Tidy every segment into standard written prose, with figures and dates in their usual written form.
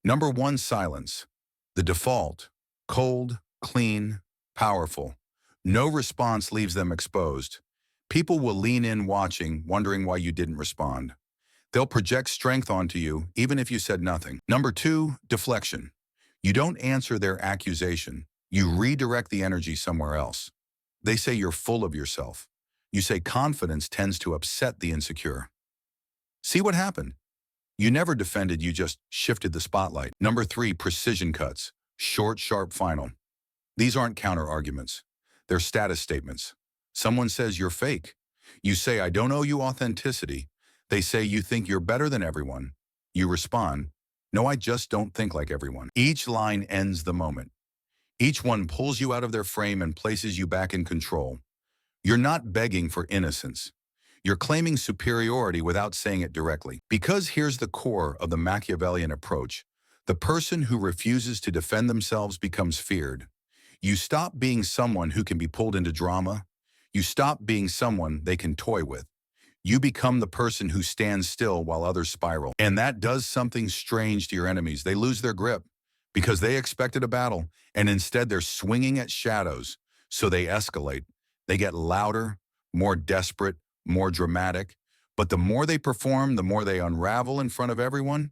Number one, silence. The default, cold, clean, powerful. No response leaves them exposed. People will lean in watching, wondering why you didn't respond. They'll project strength onto you, even if you said nothing. Number two, deflection. You don't answer their accusation. You redirect the energy somewhere else. They say you're full of yourself. You say confidence tends to upset the insecure. See what happened? You never defended, you just shifted the spotlight. Number three, precision cuts. Short, sharp, final. These aren't counter-arguments. They're status statements. Someone says you're fake. You say, I don't owe you authenticity. They say you think you're better than everyone. You respond, no, I just don't think like everyone. Each line ends the moment. Each one pulls you out of their frame and places you back in control. You're not begging for innocence. You're claiming superiority without saying it directly. Because here's the core of the Machiavellian approach. The person who refuses to defend themselves becomes feared. You stop being someone who can be pulled into drama. You stop being someone they can toy with. You become the person who stands still while others spiral. And that does something strange to your enemies. They lose their grip because they expected a battle, and instead they're swinging at shadows. So they escalate. They get louder, more desperate, more dramatic. But the more they perform, the more they unravel in front of everyone.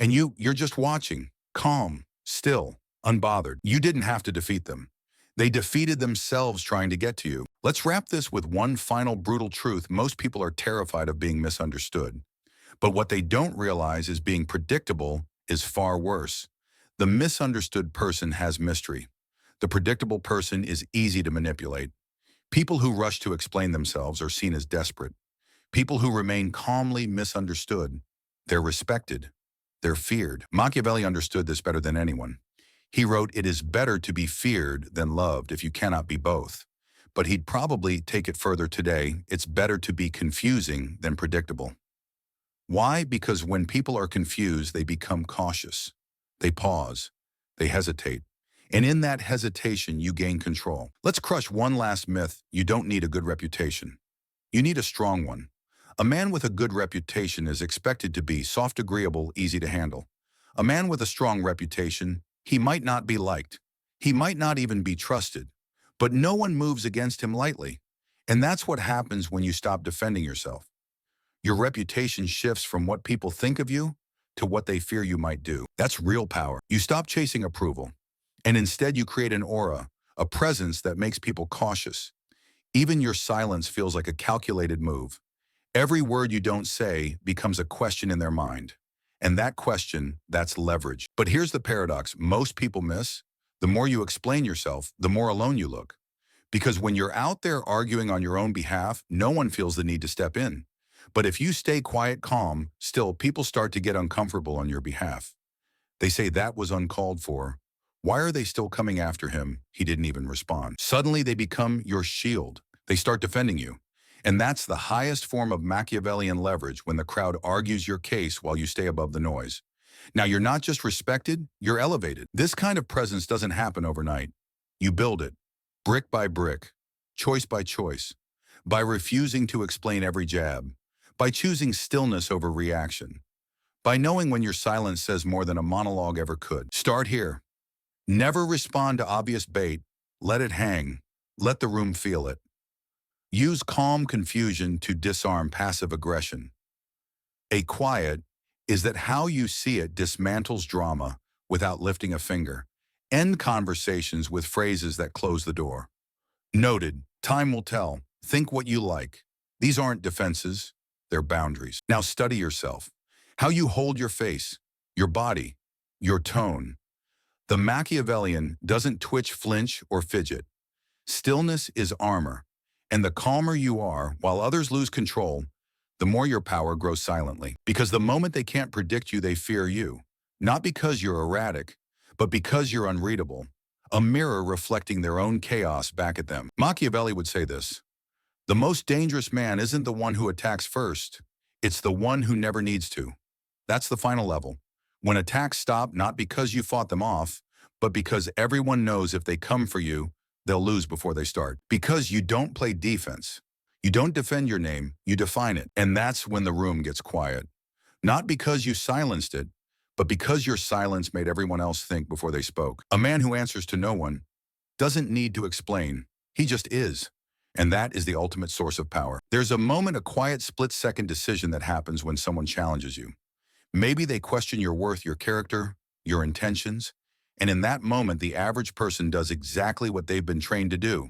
And you're just watching, calm, still, unbothered. You didn't have to defeat them. They defeated themselves trying to get to you. Let's wrap this with one final brutal truth. Most people are terrified of being misunderstood. But what they don't realize is being predictable is far worse. The misunderstood person has mystery. The predictable person is easy to manipulate. People who rush to explain themselves are seen as desperate. People who remain calmly misunderstood, they're respected. They're feared. Machiavelli understood this better than anyone. He wrote, it is better to be feared than loved if you cannot be both. But he'd probably take it further today. It's better to be confusing than predictable. Why? Because when people are confused, they become cautious. They pause. They hesitate. And in that hesitation, you gain control. Let's crush one last myth. You don't need a good reputation. You need a strong one. A man with a good reputation is expected to be soft, agreeable, easy to handle. A man with a strong reputation, he might not be liked. He might not even be trusted. But no one moves against him lightly. And that's what happens when you stop defending yourself. Your reputation shifts from what people think of you to what they fear you might do. That's real power. You stop chasing approval. And instead you create an aura, a presence that makes people cautious. Even your silence feels like a calculated move. Every word you don't say becomes a question in their mind. And that question, that's leverage. But here's the paradox most people miss. The more you explain yourself, the more alone you look. Because when you're out there arguing on your own behalf, no one feels the need to step in. But if you stay quiet, calm, still, people start to get uncomfortable on your behalf. They say that was uncalled for. Why are they still coming after him? He didn't even respond. Suddenly they become your shield. They start defending you. And that's the highest form of Machiavellian leverage, when the crowd argues your case while you stay above the noise. Now, you're not just respected, you're elevated. This kind of presence doesn't happen overnight. You build it, brick by brick, choice by choice, by refusing to explain every jab, by choosing stillness over reaction, by knowing when your silence says more than a monologue ever could. Start here. Never respond to obvious bait. Let it hang. Let the room feel it. Use calm confusion to disarm passive aggression. A quiet is that how you see it dismantles drama without lifting a finger. End conversations with phrases that close the door. Noted, time will tell. Think what you like. These aren't defenses, they're boundaries. Now study yourself. How you hold your face, your body, your tone. The Machiavellian doesn't twitch, flinch, or fidget. Stillness is armor. And the calmer you are, while others lose control, the more your power grows silently. Because the moment they can't predict you, they fear you. Not because you're erratic, but because you're unreadable. A mirror reflecting their own chaos back at them. Machiavelli would say this: the most dangerous man isn't the one who attacks first. It's the one who never needs to. That's the final level. When attacks stop, not because you fought them off, but because everyone knows if they come for you, they'll lose before they start. Because you don't play defense. You don't defend your name, you define it. And that's when the room gets quiet. Not because you silenced it, but because your silence made everyone else think before they spoke. A man who answers to no one doesn't need to explain. He just is. And that is the ultimate source of power. There's a moment, a quiet split-second decision that happens when someone challenges you. Maybe they question your worth, your character, your intentions, and in that moment, the average person does exactly what they've been trained to do.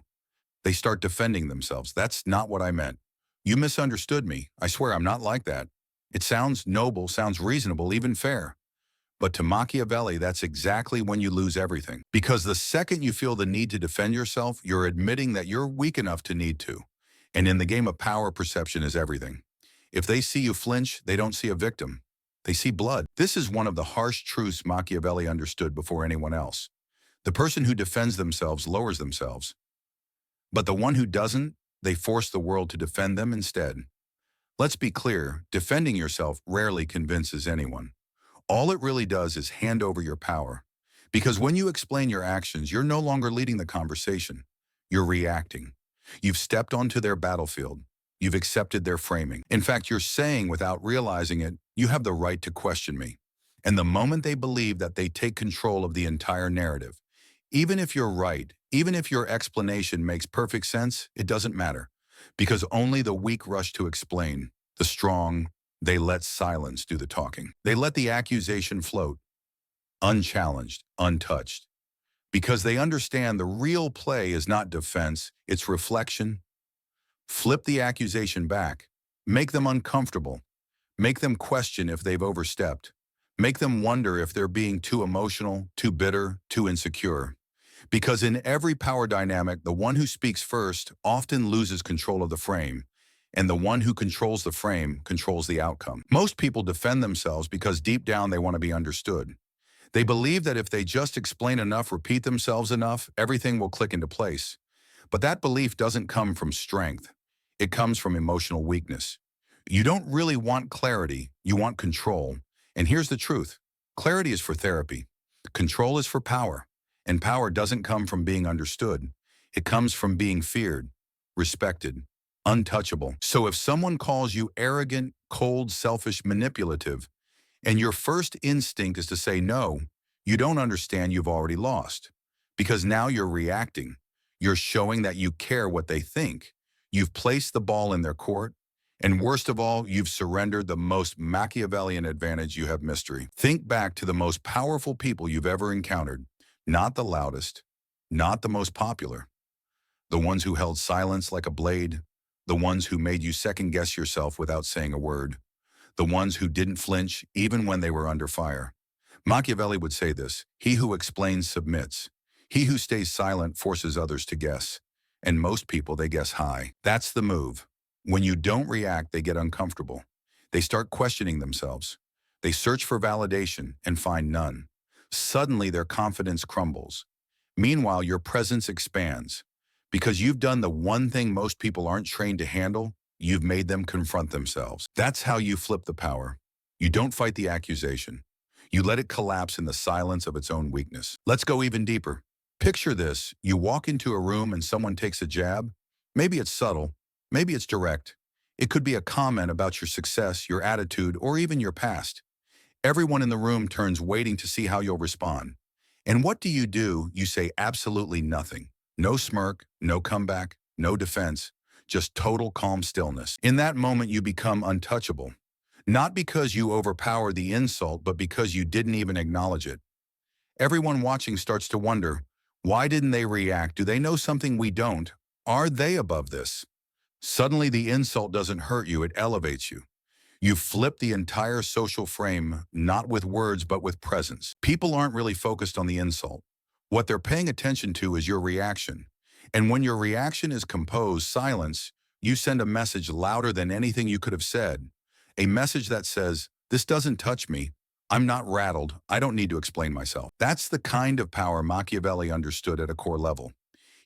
They start defending themselves. That's not what I meant. You misunderstood me. I swear I'm not like that. It sounds noble, sounds reasonable, even fair. But to Machiavelli, that's exactly when you lose everything. Because the second you feel the need to defend yourself, you're admitting that you're weak enough to need to. And in the game of power, perception is everything. If they see you flinch, they don't see a victim. They see blood. This is one of the harsh truths Machiavelli understood before anyone else. The person who defends themselves lowers themselves. But the one who doesn't, they force the world to defend them instead. Let's be clear, defending yourself rarely convinces anyone. All it really does is hand over your power. Because when you explain your actions, you're no longer leading the conversation. You're reacting. You've stepped onto their battlefield. You've accepted their framing. In fact, you're saying without realizing it, you have the right to question me. And the moment they believe that, they take control of the entire narrative. Even if you're right, even if your explanation makes perfect sense, it doesn't matter. Because only the weak rush to explain. The strong, they let silence do the talking. They let the accusation float, unchallenged, untouched. Because they understand the real play is not defense, it's reflection. Flip the accusation back. Make them uncomfortable. Make them question if they've overstepped. Make them wonder if they're being too emotional, too bitter, too insecure. Because in every power dynamic, the one who speaks first often loses control of the frame, and the one who controls the frame controls the outcome. Most people defend themselves because deep down they want to be understood. They believe that if they just explain enough, repeat themselves enough, everything will click into place. But that belief doesn't come from strength. It comes from emotional weakness. You don't really want clarity, you want control. And here's the truth. Clarity is for therapy. Control is for power. And power doesn't come from being understood. It comes from being feared, respected, untouchable. So if someone calls you arrogant, cold, selfish, manipulative, and your first instinct is to say no, you don't understand, you've already lost. Because now you're reacting. You're showing that you care what they think. You've placed the ball in their court. And worst of all, you've surrendered the most Machiavellian advantage. You have mystery. Think back to the most powerful people you've ever encountered. Not the loudest, not the most popular. The ones who held silence like a blade. The ones who made you second-guess yourself without saying a word. The ones who didn't flinch even when they were under fire. Machiavelli would say this: he who explains submits. He who stays silent forces others to guess. And most people, they guess high. That's the move. When you don't react, they get uncomfortable. They start questioning themselves. They search for validation and find none. Suddenly, their confidence crumbles. Meanwhile, your presence expands. Because you've done the one thing most people aren't trained to handle, you've made them confront themselves. That's how you flip the power. You don't fight the accusation. You let it collapse in the silence of its own weakness. Let's go even deeper. Picture this. You walk into a room and someone takes a jab. Maybe it's subtle. Maybe it's direct. It could be a comment about your success, your attitude, or even your past. Everyone in the room turns, waiting to see how you'll respond. And what do? You say absolutely nothing. No smirk, no comeback, no defense, just total calm stillness. In that moment, you become untouchable. Not because you overpower the insult, but because you didn't even acknowledge it. Everyone watching starts to wonder, why didn't they react? Do they know something we don't? Are they above this? Suddenly, the insult doesn't hurt you, it elevates you. You flip the entire social frame, not with words, but with presence. People aren't really focused on the insult. What they're paying attention to is your reaction. And when your reaction is composed, silence, you send a message louder than anything you could have said. A message that says, this doesn't touch me. I'm not rattled. I don't need to explain myself. That's the kind of power Machiavelli understood at a core level.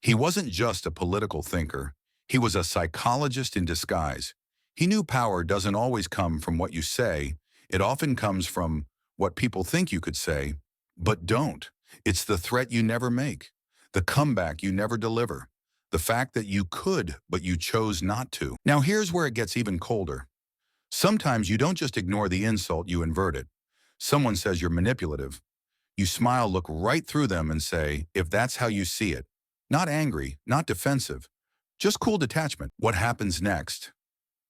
He wasn't just a political thinker. He was a psychologist in disguise. He knew power doesn't always come from what you say. It often comes from what people think you could say, but don't. It's the threat you never make, the comeback you never deliver, the fact that you could, but you chose not to. Now here's where it gets even colder. Sometimes you don't just ignore the insult, you invert it. Someone says you're manipulative. You smile, look right through them and say, if that's how you see it. Not angry, not defensive, just cool detachment. What happens next?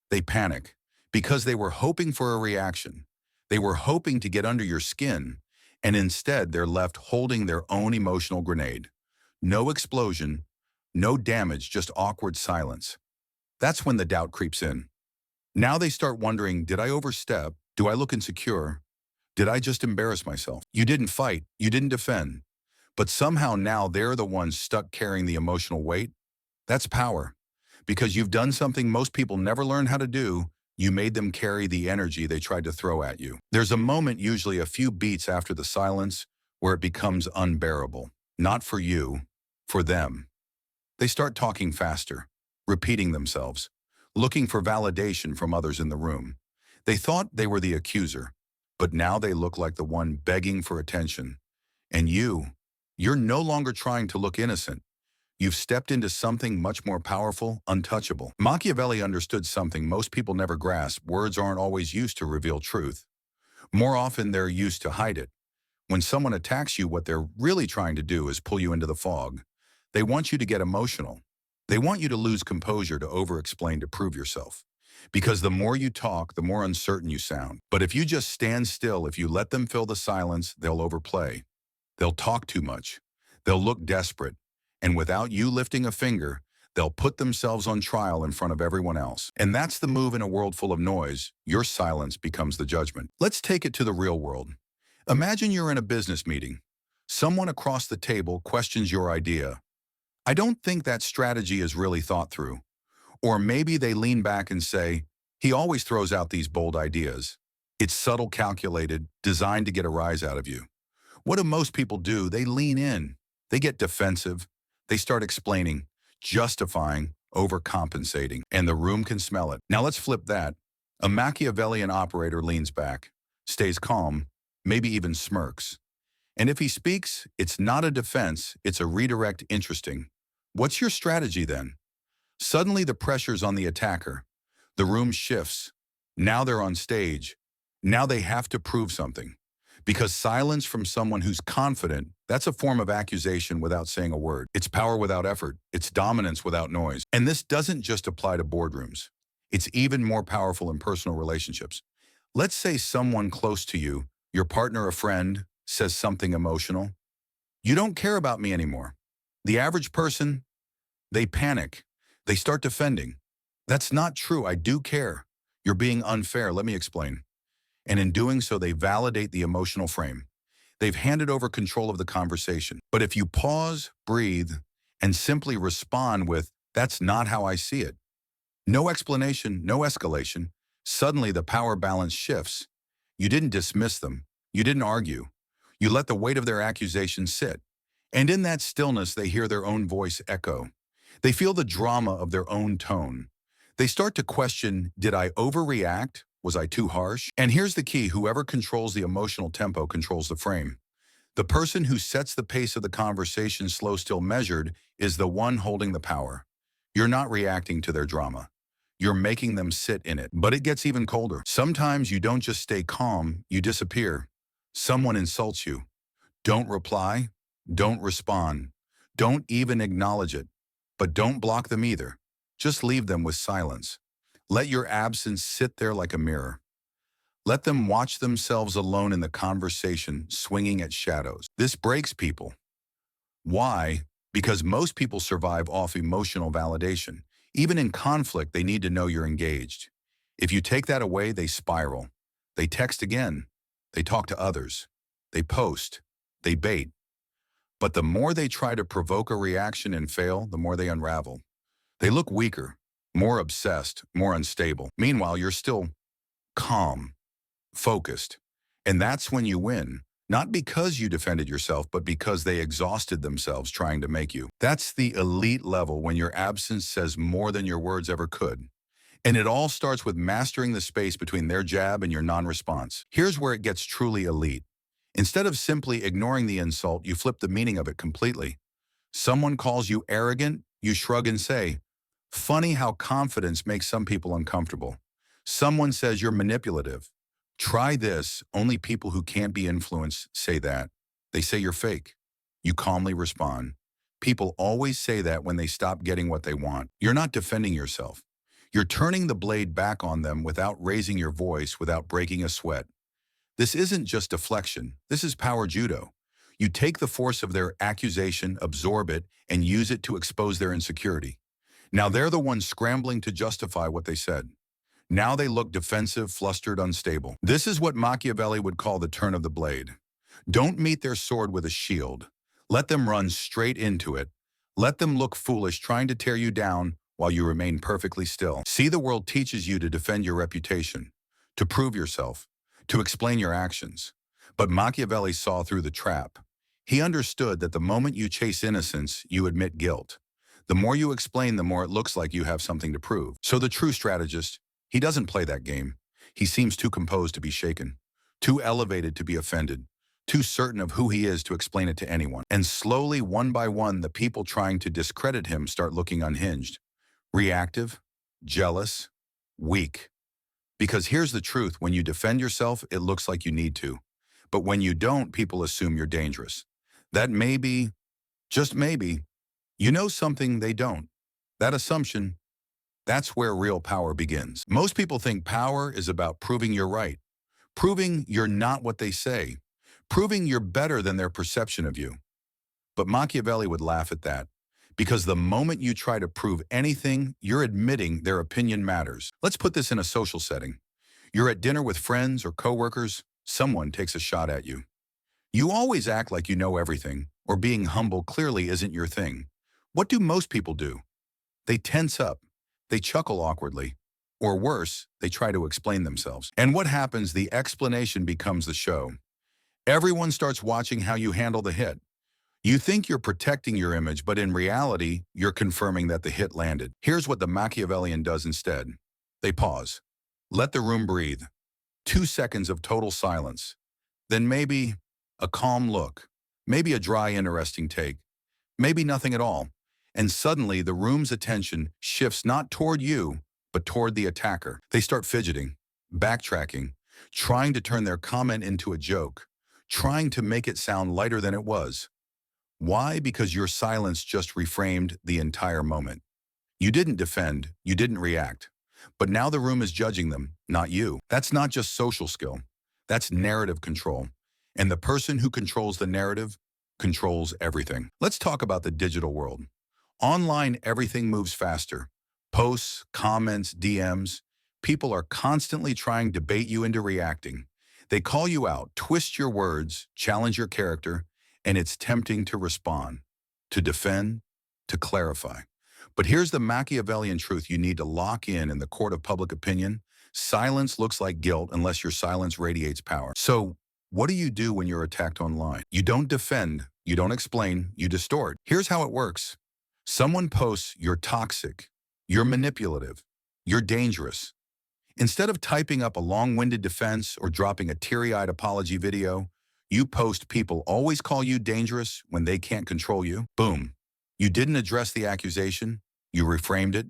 They panic because they were hoping for a reaction. They were hoping to get under your skin, and instead they're left holding their own emotional grenade. No explosion, no damage, just awkward silence. That's when the doubt creeps in. Now they start wondering, did I overstep? Do I look insecure? Did I just embarrass myself? You didn't fight, you didn't defend. But somehow now they're the ones stuck carrying the emotional weight. That's power. Because you've done something most people never learn how to do, you made them carry the energy they tried to throw at you. There's a moment, usually a few beats after the silence, where it becomes unbearable. Not for you, for them. They start talking faster, repeating themselves, looking for validation from others in the room. They thought they were the accuser, but now they look like the one begging for attention. And you're no longer trying to look innocent. You've stepped into something much more powerful, untouchable. Machiavelli understood something most people never grasp. Words aren't always used to reveal truth. More often, they're used to hide it. When someone attacks you, what they're really trying to do is pull you into the fog. They want you to get emotional. They want you to lose composure, to over-explain, to prove yourself. Because the more you talk, the more uncertain you sound. But if you just stand still, if you let them fill the silence, they'll overplay. They'll talk too much. They'll look desperate. And without you lifting a finger, they'll put themselves on trial in front of everyone else. And that's the move in a world full of noise. Your silence becomes the judgment. Let's take it to the real world. Imagine you're in a business meeting. Someone across the table questions your idea. I don't think that strategy is really thought through. Or maybe they lean back and say, he always throws out these bold ideas. It's subtle, calculated, designed to get a rise out of you. What do most people do? They lean in. They get defensive. They start explaining, justifying, overcompensating, and the room can smell it. Now let's flip that. A Machiavellian operator leans back, stays calm, maybe even smirks. And if he speaks, it's not a defense, it's a redirect. Interesting. What's your strategy then? Suddenly the pressure's on the attacker. The room shifts. Now they're on stage. Now they have to prove something. Because silence from someone who's confident, that's a form of accusation without saying a word. It's power without effort. It's dominance without noise. And this doesn't just apply to boardrooms. It's even more powerful in personal relationships. Let's say someone close to you, your partner, a friend, says something emotional. You don't care about me anymore. The average person, they panic. They start defending. That's not true. I do care. You're being unfair. Let me explain. And in doing so, they validate the emotional frame. They've handed over control of the conversation. But if you pause, breathe, and simply respond with, that's not how I see it. No explanation, no escalation. Suddenly the power balance shifts. You didn't dismiss them. You didn't argue. You let the weight of their accusation sit. And in that stillness, they hear their own voice echo. They feel the drama of their own tone. They start to question, did I overreact? Was I too harsh? And here's the key, whoever controls the emotional tempo controls the frame. The person who sets the pace of the conversation, slow, still, measured, is the one holding the power. You're not reacting to their drama. You're making them sit in it. But it gets even colder. Sometimes you don't just stay calm, you disappear. Someone insults you. Don't reply. Don't respond. Don't even acknowledge it. But don't block them either. Just leave them with silence. Let your absence sit there like a mirror. Let them watch themselves alone in the conversation, swinging at shadows. This breaks people. Why? Because most people survive off emotional validation. Even in conflict, they need to know you're engaged. If you take that away, they spiral. They text again. They talk to others. They post. They bait. But the more they try to provoke a reaction and fail, the more they unravel. They look weaker, more obsessed, more unstable. Meanwhile, you're still calm, focused. And that's when you win. Not because you defended yourself, but because they exhausted themselves trying to make you. That's the elite level, when your absence says more than your words ever could. And it all starts with mastering the space between their jab and your non-response. Here's where it gets truly elite. Instead of simply ignoring the insult, you flip the meaning of it completely. Someone calls you arrogant, you shrug and say, funny how confidence makes some people uncomfortable. Someone says you're manipulative. Try this. Only people who can't be influenced say that. They say you're fake. You calmly respond. People always say that when they stop getting what they want. You're not defending yourself. You're turning the blade back on them without raising your voice, without breaking a sweat. This isn't just deflection. This is power judo. You take the force of their accusation, absorb it, and use it to expose their insecurity. Now they're the ones scrambling to justify what they said. Now they look defensive, flustered, unstable. This is what Machiavelli would call the turn of the blade. Don't meet their sword with a shield. Let them run straight into it. Let them look foolish, trying to tear you down while you remain perfectly still. See, the world teaches you to defend your reputation, to prove yourself, to explain your actions. But Machiavelli saw through the trap. He understood that the moment you chase innocence, you admit guilt. The more you explain, the more it looks like you have something to prove. So the true strategist, he doesn't play that game. He seems too composed to be shaken, too elevated to be offended, too certain of who he is to explain it to anyone. And slowly, one by one, the people trying to discredit him start looking unhinged, reactive, jealous, weak. Because here's the truth, when you defend yourself, it looks like you need to. But when you don't, people assume you're dangerous. That maybe, just maybe, you know something they don't. That assumption, that's where real power begins. Most people think power is about proving you're right, proving you're not what they say, proving you're better than their perception of you. But Machiavelli would laugh at that, because the moment you try to prove anything, you're admitting their opinion matters. Let's put this in a social setting. You're at dinner with friends or coworkers, someone takes a shot at you. You always act like you know everything, or being humble clearly isn't your thing. What do most people do? They tense up, they chuckle awkwardly, or worse, they try to explain themselves. And what happens? The explanation becomes the show. Everyone starts watching how you handle the hit. You think you're protecting your image, but in reality, you're confirming that the hit landed. Here's what the Machiavellian does instead. They pause. Let the room breathe. 2 seconds of total silence. Then maybe a calm look. Maybe a dry, interesting take. Maybe nothing at all. And suddenly, the room's attention shifts not toward you, but toward the attacker. They start fidgeting, backtracking, trying to turn their comment into a joke, trying to make it sound lighter than it was. Why? Because your silence just reframed the entire moment. You didn't defend, you didn't react. But now the room is judging them, not you. That's not just social skill. That's narrative control. And the person who controls the narrative controls everything. Let's talk about the digital world. Online, everything moves faster. Posts, comments, DMs. People are constantly trying to bait you into reacting. They call you out, twist your words, challenge your character, and it's tempting to respond, to defend, to clarify. But here's the Machiavellian truth you need to lock in the court of public opinion. Silence looks like guilt unless your silence radiates power. So what do you do when you're attacked online? You don't defend, you don't explain, you distort. Here's how it works. Someone posts, "You're toxic, you're manipulative, you're dangerous." Instead of typing up a long-winded defense or dropping a teary-eyed apology video, you post, "People always call you dangerous when they can't control you." Boom. You didn't address the accusation, you reframed it,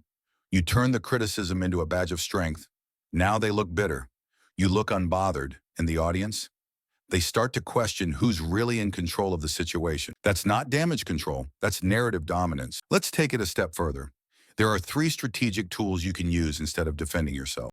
you turned the criticism into a badge of strength. Now they look bitter. You look unbothered, and the audience? They start to question who's really in control of the situation. That's not damage control, that's narrative dominance. Let's take it a step further. There are 3 strategic tools you can use instead of defending yourself.